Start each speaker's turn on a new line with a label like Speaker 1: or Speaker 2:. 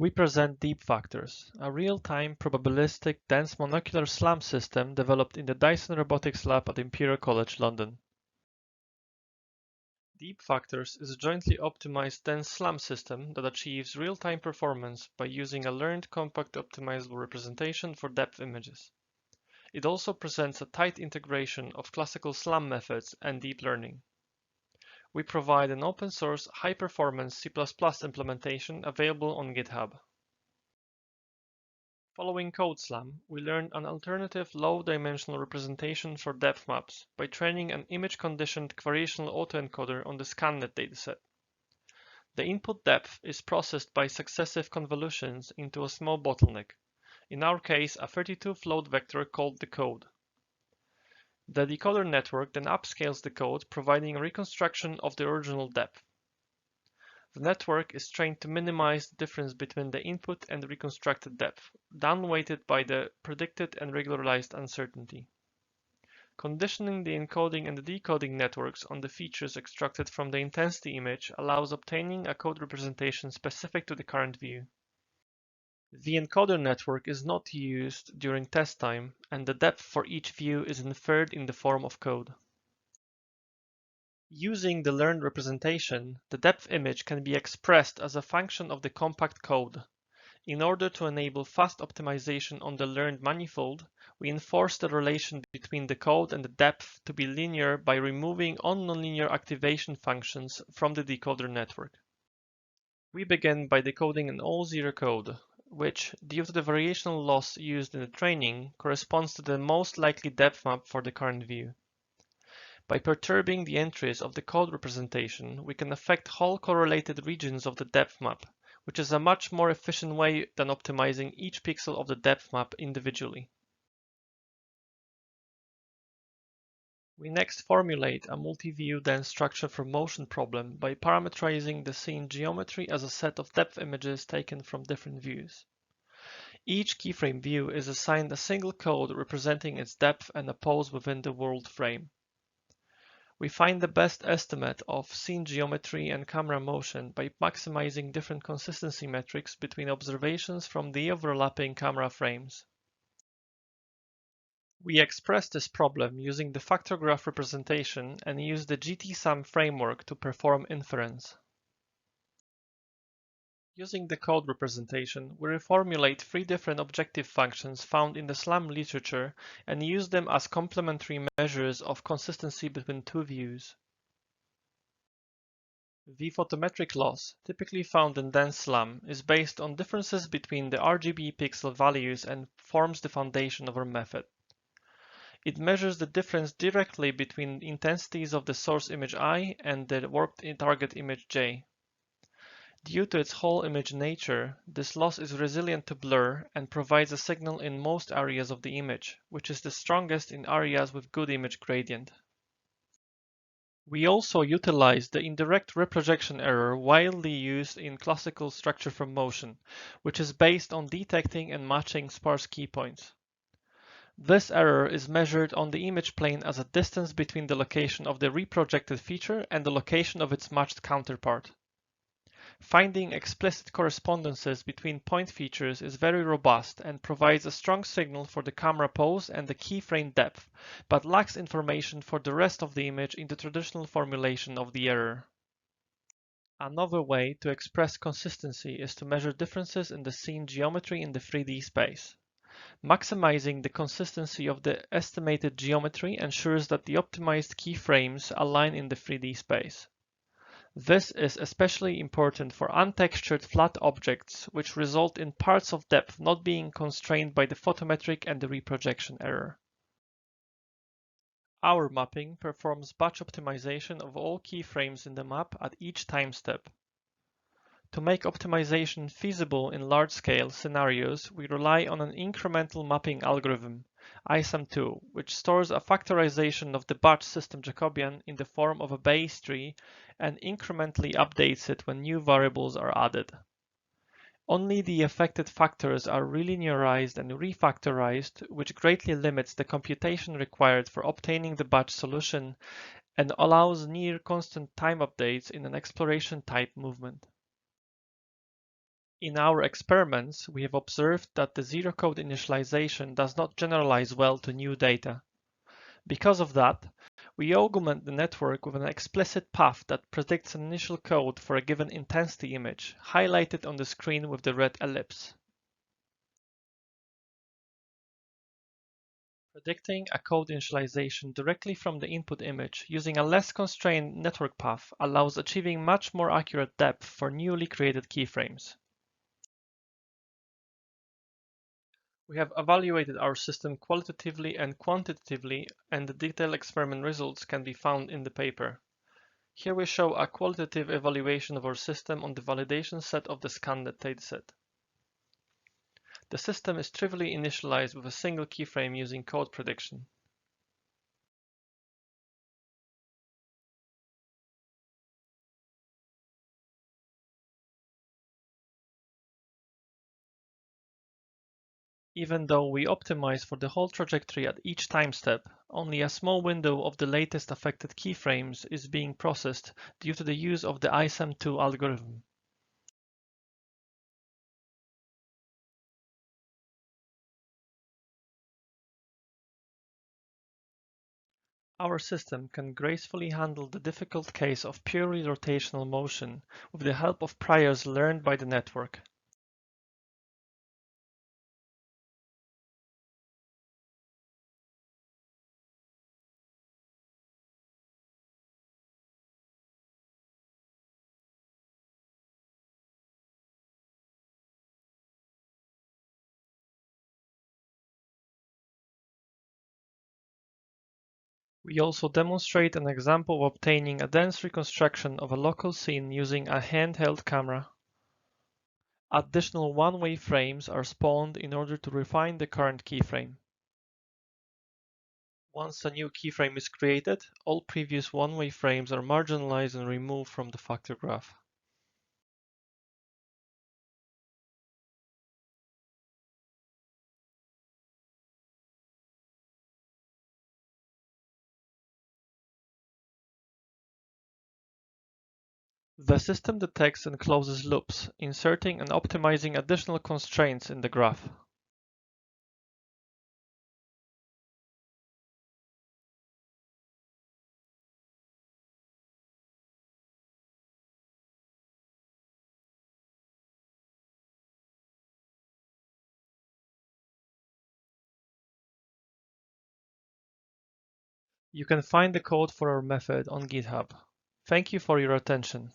Speaker 1: We present DeepFactors, a real-time probabilistic dense monocular SLAM system developed in the Davison Robotics Lab at Imperial College London. DeepFactors is a jointly optimized dense SLAM system that achieves real-time performance by using a learned compact optimizable representation for depth images. It also presents a tight integration of classical SLAM methods and deep learning. We provide an open-source, high-performance C++ implementation available on GitHub. Following CodeSlam, we learned an alternative low-dimensional representation for depth maps by training an image-conditioned variational autoencoder on the ScanNet dataset. The input depth is processed by successive convolutions into a small bottleneck, in our case a 32-float vector called the code. The decoder network then upscales the code, providing a reconstruction of the original depth. The network is trained to minimize the difference between the input and the reconstructed depth, downweighted by the predicted and regularized uncertainty. Conditioning the encoding and the decoding networks on the features extracted from the intensity image allows obtaining a code representation specific to the current view. The encoder network is not used during test time, and the depth for each view is inferred in the form of code. Using the learned representation, the depth image can be expressed as a function of the compact code. In order to enable fast optimization on the learned manifold, we enforce the relation between the code and the depth to be linear by removing all nonlinear activation functions from the decoder network. We begin by decoding an all-zero code, which, due to the variational loss used in the training, corresponds to the most likely depth map for the current view. By perturbing the entries of the code representation, we can affect whole correlated regions of the depth map, which is a much more efficient way than optimizing each pixel of the depth map individually. We next formulate a multi-view dense structure for motion problem by parameterizing the scene geometry as a set of depth images taken from different views. Each keyframe view is assigned a single code representing its depth and a pose within the world frame. We find the best estimate of scene geometry and camera motion by maximizing different consistency metrics between observations from the overlapping camera frames. We express this problem using the factor graph representation and use the GTSUM framework to perform inference. Using the code representation, we reformulate three different objective functions found in the SLAM literature and use them as complementary measures of consistency between two views. The photometric loss, typically found in dense SLAM, is based on differences between the RGB pixel values and forms the foundation of our method. It measures the difference directly between intensities of the source image I and the warped target image J. Due to its whole image nature, this loss is resilient to blur and provides a signal in most areas of the image, which is the strongest in areas with good image gradient. We also utilize the indirect reprojection error widely used in classical structure from motion, which is based on detecting and matching sparse key points. This error is measured on the image plane as a distance between the location of the reprojected feature and the location of its matched counterpart. Finding explicit correspondences between point features is very robust and provides a strong signal for the camera pose and the keyframe depth, but lacks information for the rest of the image in the traditional formulation of the error. Another way to express consistency is to measure differences in the scene geometry in the 3D space. Maximizing the consistency of the estimated geometry ensures that the optimized keyframes align in the 3D space. This is especially important for untextured flat objects, which result in parts of depth not being constrained by the photometric and the reprojection error. Our mapping performs batch optimization of all keyframes in the map at each time step. To make optimization feasible in large-scale scenarios, we rely on an incremental mapping algorithm, ICRA2020, which stores a factorization of the batch system Jacobian in the form of a Bayes tree and incrementally updates it when new variables are added. Only the affected factors are relinearized and refactorized, which greatly limits the computation required for obtaining the batch solution and allows near constant time updates in an exploration type movement. In our experiments, we have observed that the zero-code initialization does not generalize well to new data. Because of that, we augment the network with an explicit path that predicts an initial code for a given intensity image, highlighted on the screen with the red ellipse. Predicting a code initialization directly from the input image using a less constrained network path allows achieving much more accurate depth for newly created keyframes. We have evaluated our system qualitatively and quantitatively, and the detailed experiment results can be found in the paper. Here we show a qualitative evaluation of our system on the validation set of the scanned dataset. The system is trivially initialized with a single keyframe using code prediction. Even though we optimize for the whole trajectory at each time step, only a small window of the latest affected keyframes is being processed due to the use of the ISM2 algorithm. Our system can gracefully handle the difficult case of purely rotational motion with the help of priors learned by the network. We also demonstrate an example of obtaining a dense reconstruction of a local scene using a handheld camera. Additional one-way frames are spawned in order to refine the current keyframe. Once a new keyframe is created, all previous one-way frames are marginalized and removed from the factor graph. The system detects and closes loops, inserting and optimizing additional constraints in the graph. You can find the code for our method on GitHub. Thank you for your attention.